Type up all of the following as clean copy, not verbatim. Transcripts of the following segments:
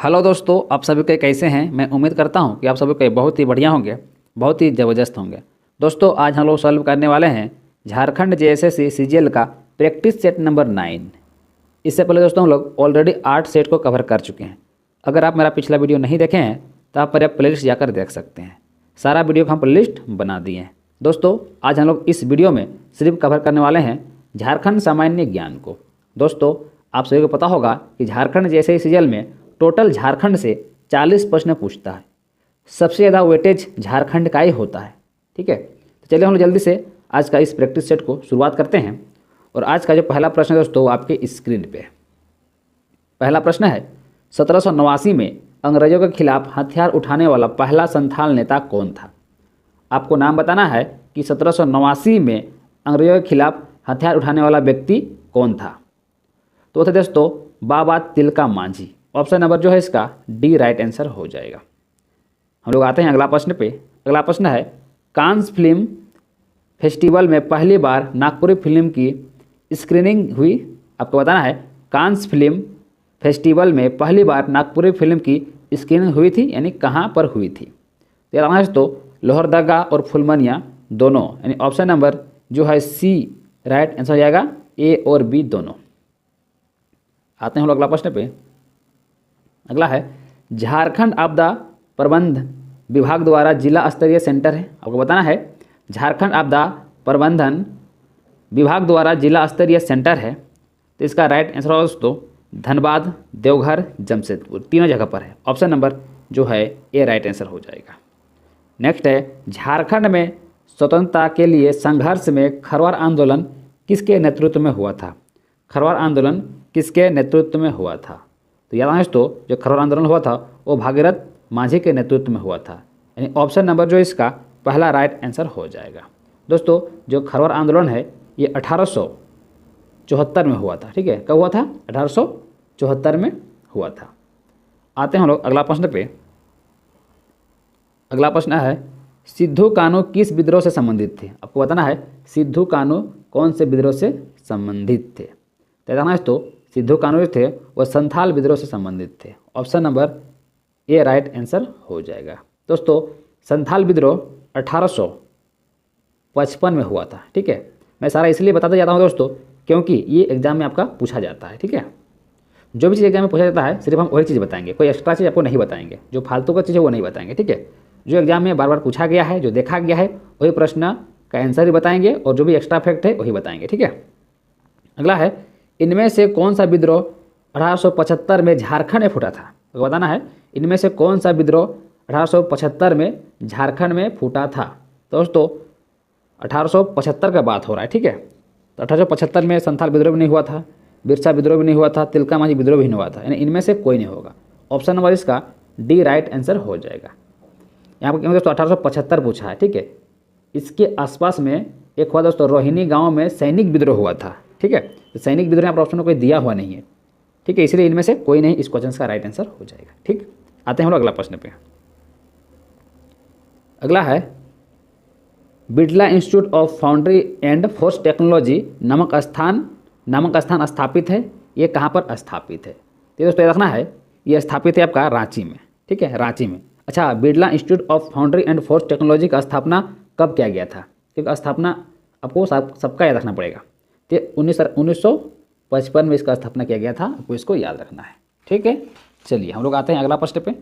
Hello दोस्तों, आप सभी के कैसे हैं। मैं उम्मीद करता हूं कि आप सभी के बहुत ही बढ़िया होंगे, बहुत ही ज़बरदस्त होंगे। दोस्तों, आज हम लोग सॉल्व करने वाले हैं झारखंड जेएसएससी सीजीएल का प्रैक्टिस सेट नंबर 9। इससे पहले दोस्तों हम लोग ऑलरेडी 8 सेट को कवर कर चुके हैं। अगर आप मेरा पिछला वीडियो नहीं देखे हैं तो आप मेरे प्लेलिस्ट जाकर देख सकते हैं। सारा वीडियो का हम प्लेलिस्ट बना दिए हैं। दोस्तों, आज हम लोग इस वीडियो में सिर्फ कवर करने वाले हैं झारखंड सामान्य ज्ञान को। दोस्तों, आप सभी को पता होगा कि झारखंड जैसे सीजीएल में टोटल झारखंड से 40 प्रश्न पूछता है। सबसे ज़्यादा वेटेज झारखंड का ही होता है। ठीक है, तो चलिए हम लोग जल्दी से आज का इस प्रैक्टिस सेट को शुरुआत करते हैं। और आज का जो पहला प्रश्न है दोस्तों, वो आपके स्क्रीन पे पहला प्रश्न है, 1789 में अंग्रेजों के खिलाफ हथियार उठाने वाला पहला संथाल नेता कौन था। आपको नाम बताना है कि 1789 में अंग्रेजों के खिलाफ हथियार उठाने वाला व्यक्ति कौन था। तो वो थे दोस्तों बाबा तिलका मांझी। ऑप्शन नंबर जो है इसका डी राइट आंसर हो जाएगा। हम लोग आते हैं अगला प्रश्न पे। अगला प्रश्न है, कांस फिल्म फेस्टिवल में पहली बार नागपुरी फिल्म की स्क्रीनिंग हुई। आपको बताना है कांस फिल्म फेस्टिवल में पहली बार नागपुरी फिल्म की स्क्रीनिंग हुई थी, यानी कहाँ पर हुई थी। तो लोहरदगा और फुलमनिया दोनों, यानी ऑप्शन नंबर जो है सी राइट आंसर हो जाएगा, ए और बी दोनों। आते हैं हम लोग अगला प्रश्न पे। अगला है, झारखंड आपदा प्रबंधन विभाग द्वारा जिला स्तरीय सेंटर है। आपको बताना है झारखंड आपदा प्रबंधन विभाग द्वारा जिला स्तरीय सेंटर है। तो इसका राइट आंसर होगा दोस्तों धनबाद, देवघर, जमशेदपुर, तीनों जगह पर है। ऑप्शन नंबर जो है ए राइट आंसर हो जाएगा। नेक्स्ट है, झारखंड में स्वतंत्रता के लिए संघर्ष में खरवार आंदोलन किसके नेतृत्व में हुआ था। खरवार आंदोलन किसके नेतृत्व में हुआ था। तो याद है दोस्तों, जो खरवार आंदोलन हुआ था वो भागीरथ मांझी के नेतृत्व में हुआ था, यानी ऑप्शन नंबर जो इसका पहला राइट आंसर हो जाएगा। दोस्तों, जो खरवार आंदोलन है ये 1874 में हुआ था। ठीक है, कब हुआ था? 1874 में हुआ था। आते हैं हम लोग अगला प्रश्न पे। अगला प्रश्न है, सिद्धू कान्हू किस विद्रोह से संबंधित थे। आपको बताना है सिद्धू कान्हू कौन से विद्रोह से संबंधित थे। तो सिद्धू कान्हू जो थे वह संथाल विद्रोह से संबंधित थे। Option number A right answer हो जाएगा। दोस्तों, संथाल विद्रोह 1855 में हुआ था। ठीक है, मैं सारा इसलिए बताता जाता हूँ दोस्तों क्योंकि ये एग्जाम में आपका पूछा जाता है। ठीक है, जो भी चीज़ एग्जाम में पूछा जाता है सिर्फ हम वही चीज़ बताएंगे, कोई एक्स्ट्रा चीज़ आपको नहीं बताएंगे। जो फालतू का चीज़ है वो नहीं बताएंगे। ठीक है, जो एग्जाम में बार बार पूछा गया है, जो देखा गया है, वही प्रश्न का आंसर ही बताएंगे और जो भी एक्स्ट्रा फैक्ट है वही बताएंगे। ठीक है, अगला है, इनमें से कौन सा विद्रोह 1875 में झारखंड में फूटा था। तो बताना है इनमें से कौन सा विद्रोह 1875 में झारखंड में फूटा था। तो दोस्तों 1875 का बात हो रहा है। ठीक है, तो 1875 में संथाल विद्रोह भी नहीं हुआ था, बिरसा विद्रोह भी नहीं हुआ था, तिलका मांझी विद्रोह भी नहीं हुआ था, यानी इनमें से कोई नहीं होगा। ऑप्शन नंबर इसका डी राइट आंसर हो जाएगा। यहाँ पर दोस्तों 1875 पूछा है। ठीक है, इसके आसपास में एक हुआ दोस्तों रोहिणी गांव में सैनिक विद्रोह हुआ था। ठीक है, तो सैनिक विद्रोह यहाँ पर ऑप्शन में कोई दिया हुआ नहीं है। ठीक है, इसलिए इनमें से कोई नहीं इस क्वेश्चन का राइट आंसर हो जाएगा। ठीक, आते हैं हम लोग अगला प्रश्न पे। अगला है, Birla institute of foundry and force technology नामक स्थान स्थापित है। ये कहाँ पर स्थापित है। तो दोस्तों रखना है ये स्थापित है आपका रांची में। ठीक है, रांची में। अच्छा, Birla institute of foundry and force technology का स्थापना कब किया गया था। क्योंकि स्थापना आपको सबका याद रखना पड़ेगा। तो 1955 में इसका स्थापना किया गया था, आपको इसको याद रखना है। ठीक है, चलिए हम लोग आते हैं अगला प्रश्न पे।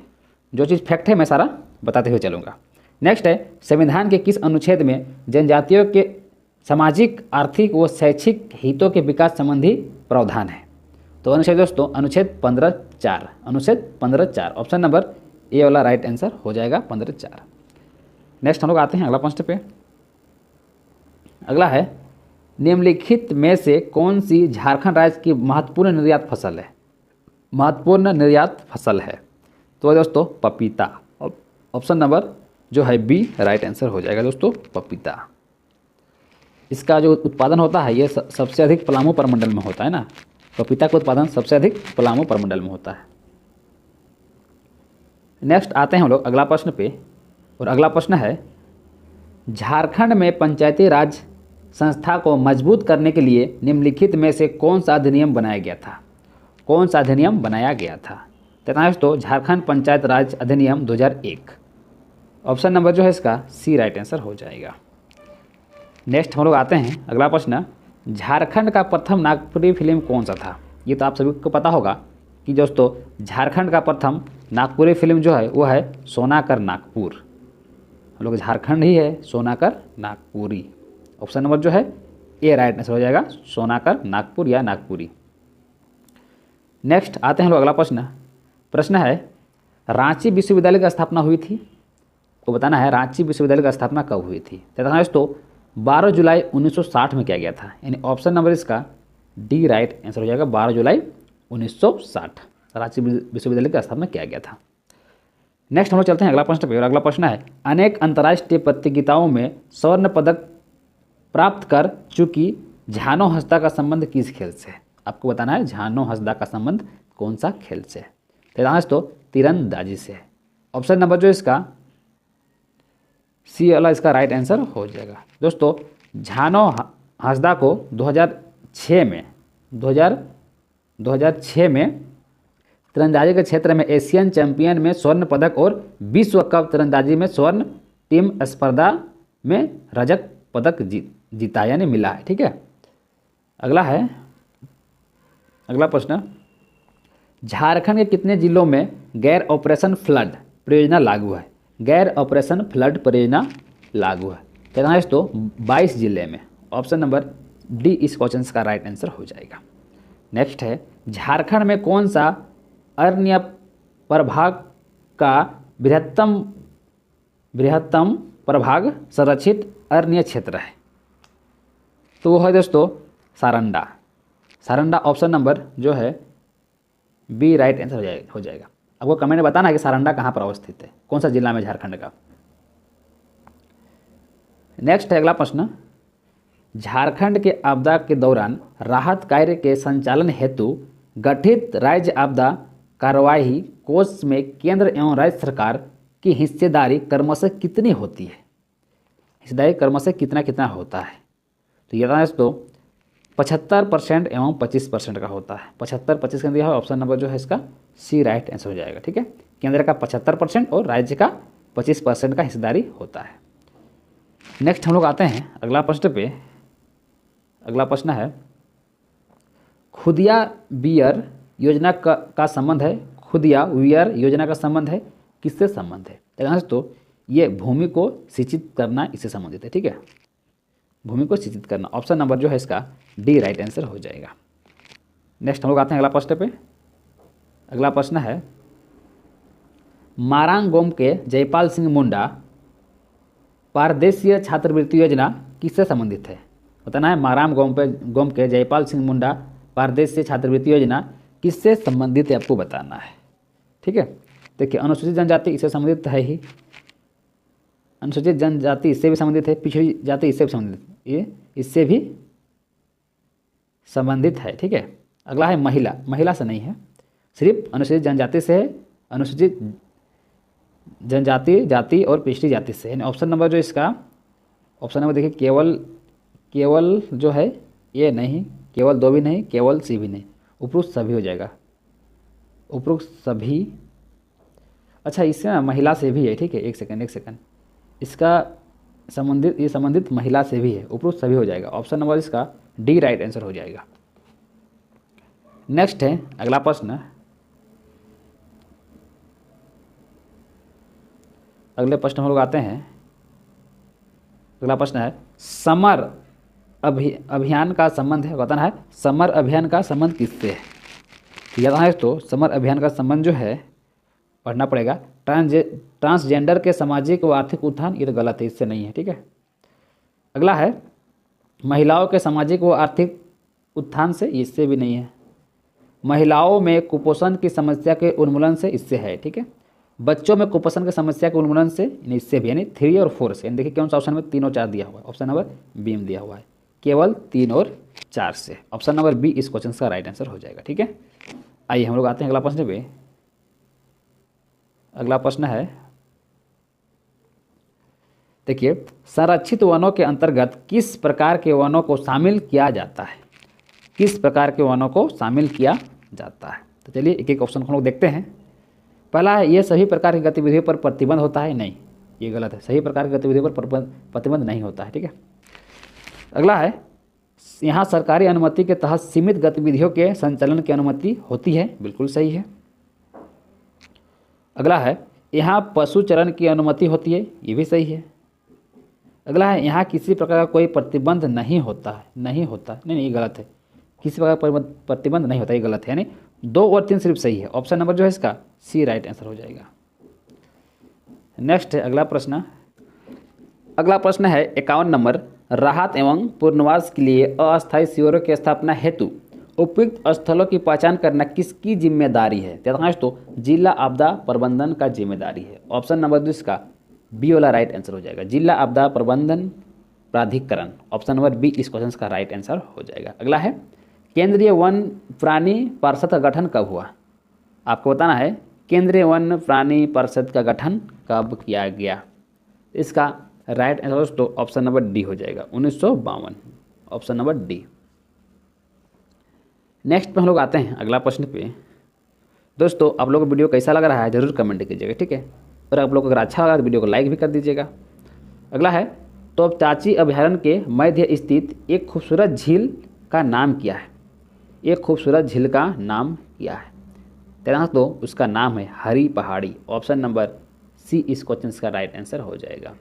जो चीज़ फैक्ट है मैं सारा बताते हुए चलूँगा। नेक्स्ट है, संविधान के किस अनुच्छेद में जनजातियों के सामाजिक, आर्थिक व शैक्षिक हितों के विकास संबंधी प्रावधान है। तो अनुच्छेद दोस्तों अनुच्छेद 15(4), अनुच्छेद 15(4), ऑप्शन नंबर ए वाला राइट आंसर हो जाएगा 15(4). नेक्स्ट हम लोग आते हैं अगला प्रश्न पे। अगला है, निम्नलिखित में से कौन सी झारखंड राज्य की महत्वपूर्ण निर्यात फसल है। महत्वपूर्ण निर्यात फसल है तो दोस्तों पपीता। ऑप्शन नंबर जो है बी राइट आंसर हो जाएगा दोस्तों पपीता। इसका जो उत्पादन होता है ये सबसे अधिक पलामू प्रमंडल में होता है ना। पपीता का उत्पादन सबसे अधिक पलामू प्रमंडल में होता है। नेक्स्ट आते हैं हम लोग अगला प्रश्न पे। और अगला प्रश्न है, झारखंड में पंचायती राज संस्था को मजबूत करने के लिए निम्नलिखित में से कौन सा अधिनियम बनाया गया था। कौन सा अधिनियम बनाया गया था। 43 तो झारखंड पंचायत राज अधिनियम 2001। ऑप्शन नंबर जो है इसका सी राइट आंसर हो जाएगा। नेक्स्ट हम लोग आते हैं अगला प्रश्न, झारखंड का प्रथम नागपुरी फिल्म कौन सा था। ये तो आप सभी को पता होगा कि दोस्तों झारखंड का प्रथम नागपुरी फिल्म जो है वो है सोनाकर नागपुर। हम लोग झारखंड ही है, सोनाकर नागपुरी। ऑप्शन नंबर जो है ए राइट आंसर हो जाएगा, सोनाकर नागपुर या नागपुरी। नेक्स्ट आते हैं लोग अगला प्रश्न। प्रश्न है रांची विश्वविद्यालय की स्थापना हुई थी, तो बताना है रांची विश्वविद्यालय की स्थापना कब हुई थी। दोस्तों 12 जुलाई 1960 में किया गया था, यानी ऑप्शन नंबर इसका डी राइट आंसर हो जाएगा, 12 जुलाई 1960 रांची विश्वविद्यालय की स्थापना किया गया था। नेक्स्ट हम लोग चलते हैं अगला प्रश्न पे, और अगला प्रश्न है अनेक अंतर्राष्ट्रीय प्रतियोगिताओं में स्वर्ण पदक प्राप्त कर चुकी झानो हंसदा का संबंध किस खेल से। आपको बताना है झानो हंसदा का संबंध कौन सा खेल से। तो तीरंदाजी से। ऑप्शन नंबर जो इसका सी वाला इसका राइट आंसर हो जाएगा। दोस्तों झानो हंसदा को 2006 में तीरंदाजी के क्षेत्र में एशियन चैंपियन में स्वर्ण पदक और विश्व कप तीरंदाजी में स्वर्ण टीम स्पर्धा में रजत पदक जीता यानी मिला है। ठीक है, अगला प्रश्न, झारखंड के कितने जिलों में गैर ऑपरेशन फ्लड परियोजना लागू है। गैर ऑपरेशन फ्लड परियोजना लागू है कितना है तो 22 जिले में। ऑप्शन नंबर डी इस क्वेश्चन का राइट आंसर हो जाएगा। नेक्स्ट है झारखंड में कौन सा अरण्य प्रभाग का बृहत्तम प्रभाग संरक्षित अरण्य क्षेत्र है, तो वो है दोस्तों सारंडा। ऑप्शन नंबर जो है बी राइट आंसर हो जाएगा। आपको कमेंट में बताना है कि सारंडा कहाँ पर अवस्थित है, कौन सा जिला में झारखंड का। नेक्स्ट है अगला प्रश्न, झारखंड के आपदा के दौरान राहत कार्य के संचालन हेतु गठित राज्य आपदा कार्यवाही कोष में केंद्र एवं राज्य सरकार की हिस्सेदारी क्रमशः कितनी होती है। हिस्सेदारी क्रमशः कितना होता है, तो ये दोस्तों 75% एवं 25% का होता है। 75-25 का दिया है, ऑप्शन नंबर जो है इसका सी राइट आंसर हो जाएगा। ठीक है, केंद्र का 75% और राज्य का 25% का हिस्सेदारी होता है। नेक्स्ट हम लोग आते हैं अगला प्रश्न पे। अगला प्रश्न है खुदिया बियर योजना का संबंध है। खुदिया बियर योजना का संबंध है किससे संबंध है, तो ये भूमि को सिंचित करना इससे संबंधित है। ठीक है, भूमि को सिंचित करना। ऑप्शन नंबर जो है इसका डी राइट आंसर हो जाएगा। नेक्स्ट हम लोग आते हैं अगला प्रश्न पे। अगला प्रश्न है मारांगोम के जयपाल सिंह मुंडा पारदेशीय छात्रवृत्ति योजना किससे संबंधित है। बताना है मारांगोम के जयपाल सिंह मुंडा पारदेशीय छात्रवृत्ति योजना किससे संबंधित है, आपको बताना है। ठीक है, देखिए अनुसूचित जनजाति इससे संबंधित है ही, अनुसूचित जनजाति इससे भी संबंधित है, पिछड़ी जाति इससे भी संबंधित, ये इससे भी संबंधित है। ठीक है, अगला है महिला से नहीं है, सिर्फ अनुसूचित जनजाति से है, अनुसूचित जनजाति जाति और पिछड़ी जाति से। यानी ऑप्शन नंबर जो इसका ऑप्शन नंबर देखिए केवल जो है ये नहीं, केवल 2 भी नहीं, केवल सी भी नहीं, उपरोक्त सभी हो जाएगा। उपरोक्त सभी, अच्छा इससे ना महिला से भी है। ठीक है, एक सेकंड इसका संबंधित महिला से भी है, उपरोक्त सभी हो जाएगा। ऑप्शन नंबर इसका डी राइट आंसर हो जाएगा। नेक्स्ट है अगला प्रश्न। अगले प्रश्न हम लोग आते हैं। अगला प्रश्न है समर अभियान का संबंध है, बताना है समर अभियान का संबंध किससे है। याद है तो समर अभियान का संबंध जो है पढ़ना पड़ेगा ट्रांसजेंडर के सामाजिक व आर्थिक उत्थान, ये तो गलत है, इससे नहीं है। ठीक है, अगला है महिलाओं के सामाजिक व आर्थिक उत्थान से, इससे भी नहीं है। महिलाओं में कुपोषण की समस्या के उन्मूलन से, इससे है। ठीक है, बच्चों में कुपोषण की समस्या के उन्मूलन से, इससे भी, यानी 3 और 4 से। देखिए कौन सा ऑप्शन में 3 और 4 दिया हुआ है, ऑप्शन नंबर बी में दिया हुआ है, केवल 3 और 4 से। ऑप्शन नंबर बी इस क्वेश्चन का राइट आंसर हो जाएगा। ठीक है, आइए हम लोग आते हैं अगला प्रश्न पे। अगला प्रश्न है देखिए संरक्षित वनों के अंतर्गत किस प्रकार के वनों को शामिल किया जाता है। किस प्रकार के वनों को शामिल किया जाता है, तो चलिए एक एक ऑप्शन हम लोग देखते हैं। पहला है ये सभी प्रकार की गतिविधियों पर प्रतिबंध होता है, नहीं ये गलत है, सभी प्रकार की गतिविधियों पर प्रतिबंध नहीं होता है, ठीक है। अगला है यहाँ सरकारी अनुमति के तहत सीमित गतिविधियों के संचालन की अनुमति होती है, बिल्कुल सही है। अगला है यहाँ पशु चरण की अनुमति होती है, ये भी सही है। अगला है यहाँ किसी प्रकार का कोई प्रतिबंध नहीं होता है, नहीं होता, नहीं ये गलत है, किसी प्रकार का प्रतिबंध नहीं होता, ये गलत है, यानी 2 और 3 सिर्फ सही है। ऑप्शन नंबर जो है इसका सी राइट आंसर हो जाएगा। नेक्स्ट है अगला प्रश्न। अगला प्रश्न है 51 नंबर, राहत एवं पुनर्वास के लिए अस्थायी शिविरों की स्थापना हेतु उपयुक्त स्थलों की पहचान करना किसकी जिम्मेदारी है? तो जिला आपदा प्रबंधन का जिम्मेदारी है। ऑप्शन नंबर 2 इसका बी वाला राइट आंसर हो जाएगा, जिला आपदा प्रबंधन प्राधिकरण। ऑप्शन नंबर बी इस क्वेश्चन का राइट आंसर हो जाएगा। अगला है केंद्रीय वन प्राणी परिषद का गठन कब हुआ? आपको बताना है केंद्रीय वन प्राणी परिषद का गठन कब किया गया। इसका राइट आंसर दोस्तों ऑप्शन नंबर डी हो जाएगा, 1952, ऑप्शन नंबर डी। नेक्स्ट पे हम लोग आते हैं अगला प्रश्न पे। दोस्तों आप लोगों को वीडियो कैसा लग रहा है जरूर कमेंट कीजिएगा, ठीक है। और आप लोग को अगर अच्छा लगा तो वीडियो को लाइक भी कर दीजिएगा। अगला है तोपचाची अभयारण्य के मध्य स्थित एक खूबसूरत झील का नाम क्या है? एक खूबसूरत झील का नाम क्या है? तो उसका नाम है हरी पहाड़ी। ऑप्शन नंबर सी इस क्वेश्चन का राइट आंसर हो जाएगा।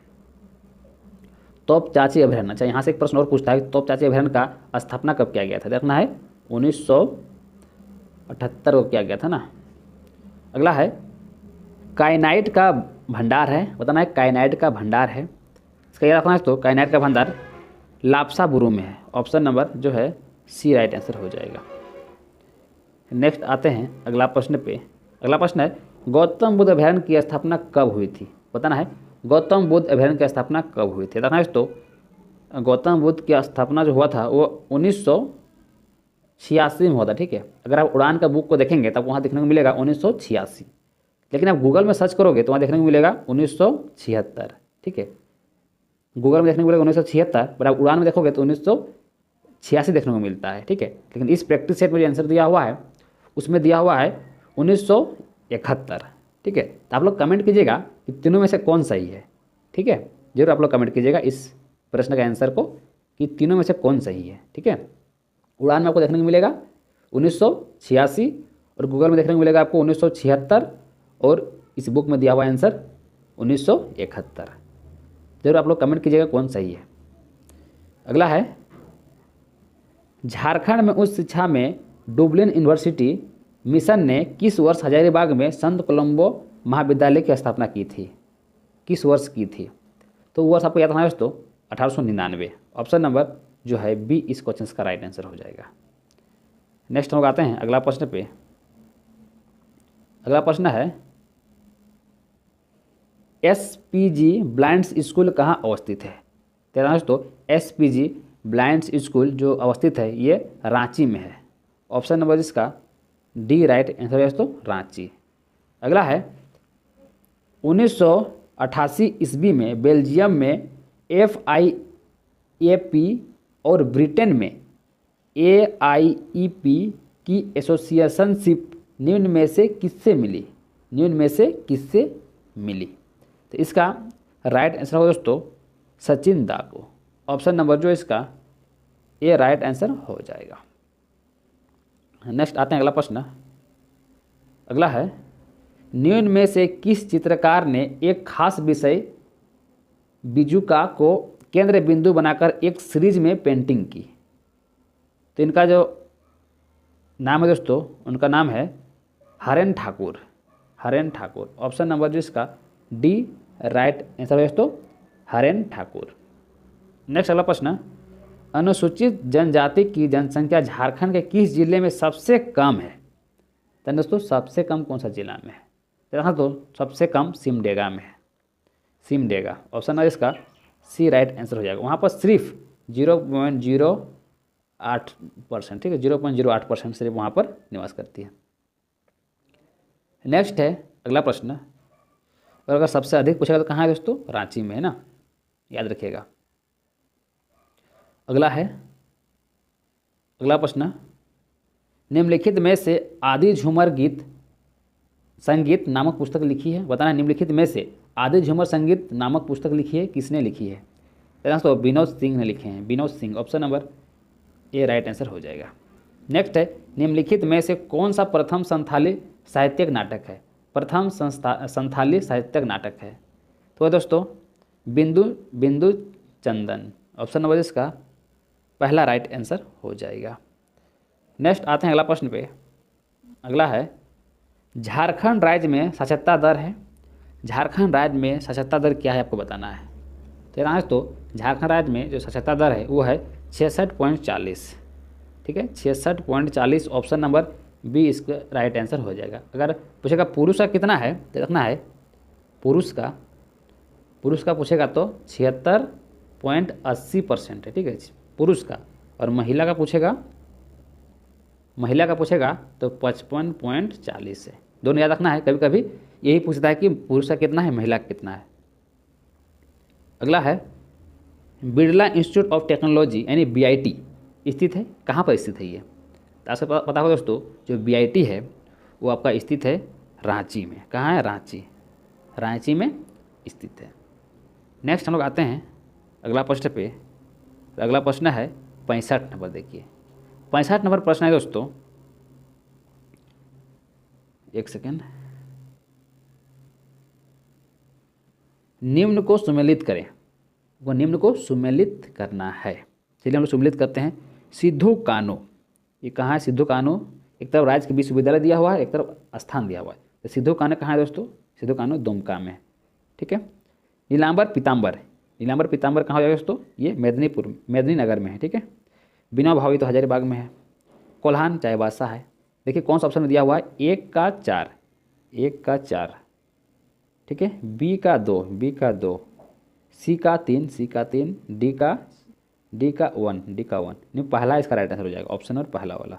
तोपचाची अभयारण्य, अच्छा यहाँ से एक प्रश्न और पूछता है तोपचाची अभयारण्य का स्थापना कब किया गया था? देखना है 1978 को किया गया था ना। अगला है काइनाइट का भंडार है, बताना है काइनाइट का भंडार है, इसका याद रखना है। तो काइनाइट का भंडार लाप्साबुरु में है। ऑप्शन नंबर जो है सी राइट आंसर हो जाएगा। नेक्स्ट आते हैं अगला प्रश्न पे। अगला प्रश्न है गौतम बुद्ध अभयारण्य की स्थापना कब हुई थी? बताना है गौतम बुद्ध अभयारण्य की स्थापना कब हुई थी। देखना है तो गौतम बुद्ध की स्थापना जो हुआ था वो 1986 में हुआ था, ठीक है। अगर आप उड़ान का बुक को देखेंगे तब वहाँ देखने को मिलेगा 1986, लेकिन आप गूगल में सर्च करोगे तो वहाँ देखने को मिलेगा 1976, ठीक है। गूगल में देखने को मिलेगा 1976, पर आप उड़ान में देखोगे तो 1986 देखने को मिलता है, ठीक है। लेकिन इस प्रैक्टिस सेट में जो आंसर दिया हुआ है उसमें दिया हुआ है 1971, ठीक है। तो आप लोग कमेंट कीजिएगा कि तीनों में से कौन सही है, ठीक है। जरूर आप लोग कमेंट कीजिएगा इस प्रश्न का आंसर को कि तीनों में से कौन सही है, ठीक है। उड़ान में आपको देखने को मिलेगा 1986 और गूगल में देखने को मिलेगा आपको 1976 और इस बुक में दिया हुआ आंसर 1971। जरूर आप लोग कमेंट कीजिएगा कौन सही है। अगला है झारखंड में उच्च शिक्षा में डुबलिन यूनिवर्सिटी मिशन ने किस वर्ष हजारीबाग में संत कोलंबो महाविद्यालय की स्थापना की थी? किस वर्ष की थी? तो वर्ष आपको याद रखना है दोस्तों 1899। ऑप्शन नंबर जो है बी इस क्वेश्चन का राइट आंसर हो जाएगा। नेक्स्ट हम लोग आते हैं अगला प्रश्न पे। अगला प्रश्न है SPG ब्लाइंड्स स्कूल कहाँ अवस्थित है? तेरा दोस्तों SPG ब्लाइंड्स स्कूल जो अवस्थित है ये रांची में है। ऑप्शन नंबर इसका डी राइट आंसर है दोस्तों रांची। अगला है 1988 ईस्वी में बेल्जियम में FIAP और ब्रिटेन में AIEP की एसोसिएशनशिप निम्न में से किससे मिली? निम्न में से किससे मिली? तो इसका राइट आंसर होगा दोस्तों सचिन दा को। ऑप्शन नंबर जो इसका ए राइट आंसर हो जाएगा। नेक्स्ट आते हैं अगला प्रश्न। अगला है निम्न में से किस चित्रकार ने एक खास विषय बिजुका को केंद्र बिंदु बनाकर एक सीरीज में पेंटिंग की? तो इनका जो नाम है दोस्तों उनका नाम है हरेन ठाकुर। हरेन ठाकुर। ऑप्शन नंबर जो इसका डी राइट आंसर है दोस्तों हरेन ठाकुर। नेक्स्ट अगला प्रश्न अनुसूचित जनजाति की जनसंख्या झारखंड के किस जिले में सबसे कम है? तो दोस्तों सबसे कम कौन सा जिला में है? देखा तो सबसे कम सिमडेगा में है। सिमडेगा। ऑप्शन है इसका सी राइट आंसर हो जाएगा। वहाँ पर सिर्फ 0.08%, ठीक है, 0.08% सिर्फ वहाँ पर निवास करती है। नेक्स्ट है अगला प्रश्न। और अगर सबसे अधिक पूछेगा तो कहाँ है दोस्तों? रांची में है ना, याद रखिएगा। अगला है अगला प्रश्न निम्नलिखित में से आदि झूमर गीत संगीत नामक पुस्तक लिखी है? बताना निम्नलिखित में से आदि झूमर संगीत नामक पुस्तक लिखी है किसने लिखी है? तो विनोद सिंह ने लिखे हैं, Vinod Singh. Option number A right answer हो जाएगा। नेक्स्ट है, निम्नलिखित में से कौन सा प्रथम संथाली साहित्यिक नाटक है? प्रथम संथाली साहित्यिक नाटक है तो दोस्तों बिंदु बिंदु चंदन। ऑप्शन नंबर इसका पहला राइट आंसर हो जाएगा। नेक्स्ट आते हैं अगला प्रश्न पे। अगला है, झारखंड राज्य में साक्षरता दर है। झारखंड राज्य में साक्षरता दर क्या है आपको बताना है। तो यहाँ तो झारखंड राज्य में जो साक्षरता दर है वो है 66.40। ठीक है, 66.40। ऑप्शन नंबर बी इसका राइट आंसर हो जाएगा। अगर पूछेगा पुरुष का कितना है तो रखना है पुरुष का पूछेगा तो 76.80% है। ठीक है, पुरुष का। और महिला का पूछेगा तो 55.40 है। दोनों याद रखना है, कभी कभी यही पूछता है कि पुरुष का कितना है, महिला का कितना है। अगला है, बिरला इंस्टीट्यूट ऑफ टेक्नोलॉजी यानी BIT स्थित है, कहाँ पर स्थित है ये? तो आपको पता हो दोस्तों, जो BIT है वो आपका स्थित है रांची में। कहाँ है? रांची में स्थित है। नेक्स्ट हम लोग आते हैं अगला प्रश्न पे। तो अगला प्रश्न है 65 नंबर। देखिए 65 नंबर प्रश्न है दोस्तों, एक सेकेंड, निम्न को सुमेलित करें। वो निम्न को सुमेलित करना है। चलिए हम लोग सुमेलित करते हैं। सिद्धू कान्हू, ये कहाँ है? सिद्धू कान्हू एक तरफ राज्य विश्वविद्यालय दिया हुआ है, एक तरफ स्थान दिया हुआ है। तो सिद्धू कान्हू कहाँ है दोस्तों? सिद्धू कान्हू दुमका में। ठीक है। नीलांबर पीताम्बर कहाँ हो जाएगा दोस्तों? ये मेदिनीनगर में है। ठीक है। बिना भावी तो हजारीबाग में है। कोल्हान चाईबासा है। देखिए कौन सा ऑप्शन में दिया हुआ है? 1 का 4, ठीक है, बी का 2, सी का 3, डी का 1 नहीं, पहला इसका राइट आंसर हो जाएगा, ऑप्शन और पहला वाला।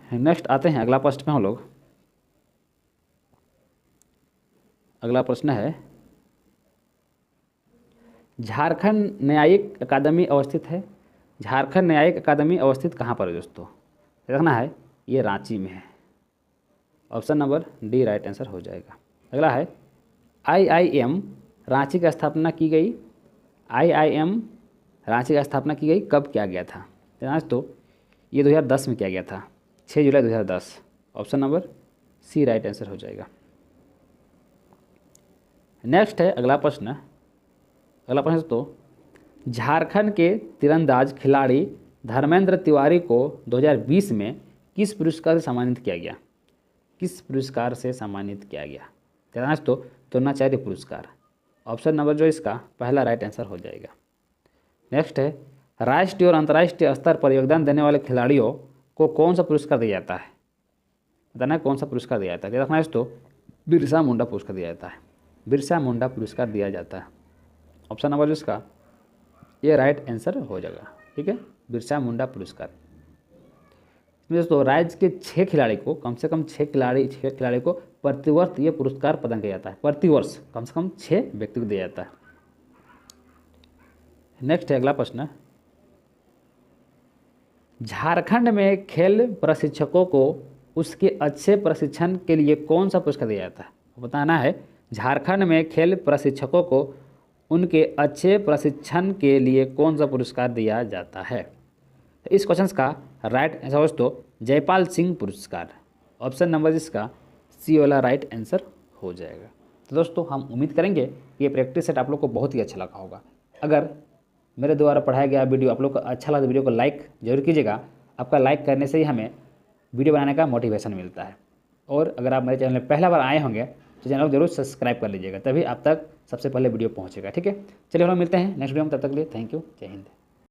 नेक्स्ट आते हैं अगला प्रश्न पे हम लोग। अगला प्रश्न है, झारखंड न्यायिक अकादमी अवस्थित है। झारखंड न्यायिक अकादमी अवस्थित कहाँ पर है दोस्तों? रखना है ये रांची में है। Option number D right answer हो जाएगा। अगला है, IIM रांची की स्थापना की गई। IIM रांची की स्थापना की गई कब किया गया था? तो ये 2010 में किया गया था, 6 जुलाई 2010। Option number C right answer हो जाएगा। नेक्स्ट है अगला प्रश्न दोस्तों, झारखंड के तीरंदाज खिलाड़ी धर्मेंद्र तिवारी को 2020 में किस पुरस्कार से सम्मानित किया गया? दोस्तों द्रोणाचार्य पुरस्कार। ऑप्शन नंबर जो इसका पहला राइट आंसर हो जाएगा। नेक्स्ट है, राष्ट्रीय और अंतर्राष्ट्रीय स्तर पर योगदान देने वाले खिलाड़ियों को कौन सा पुरस्कार दिया जाता है? बताना है कौन सा पुरस्कार दिया जाता है। देखना है दोस्तों, बिरसा मुंडा पुरस्कार दिया जाता है। ऑप्शन नंबर जिसका ये राइट आंसर हो जाएगा। ठीक है, बिरसा मुंडा पुरस्कार। इसमें दोस्तों राज्य के 6 खिलाड़ी को, कम से कम 6 खिलाड़ी को प्रतिवर्ष ये पुरस्कार प्रदान किया जाता है। प्रतिवर्ष कम से कम 6 व्यक्ति को दिया जाता है। नेक्स्ट है अगला प्रश्न, झारखंड में खेल प्रशिक्षकों को उसके अच्छे प्रशिक्षण के लिए कौन सा पुरस्कार दिया जाता है? बताना है, झारखंड में खेल प्रशिक्षकों को उनके अच्छे प्रशिक्षण के लिए कौन सा पुरस्कार दिया जाता है? तो इस क्वेश्चन का राइट आंसर दोस्तों जयपाल सिंह पुरस्कार। ऑप्शन नंबर इसका सी वाला राइट आंसर हो जाएगा। तो दोस्तों हम उम्मीद करेंगे कि ये प्रैक्टिस सेट आप लोग को बहुत ही अच्छा लगा होगा। अगर मेरे द्वारा पढ़ाया गया वीडियो आप लोग को अच्छा लगा तो वीडियो को लाइक जरूर कीजिएगा। आपका लाइक करने से ही हमें वीडियो बनाने का मोटिवेशन मिलता है। और अगर आप मेरे चैनल में पहला बार आए होंगे तो चैनल को जरूर सब्सक्राइब कर लीजिएगा, तभी आप तक सबसे पहले वीडियो पहुंचेगा। ठीक है, चलिए हम लोग मिलते हैं नेक्स्ट वीडियो में। तब तक के लिए थैंक यू, जय हिंद।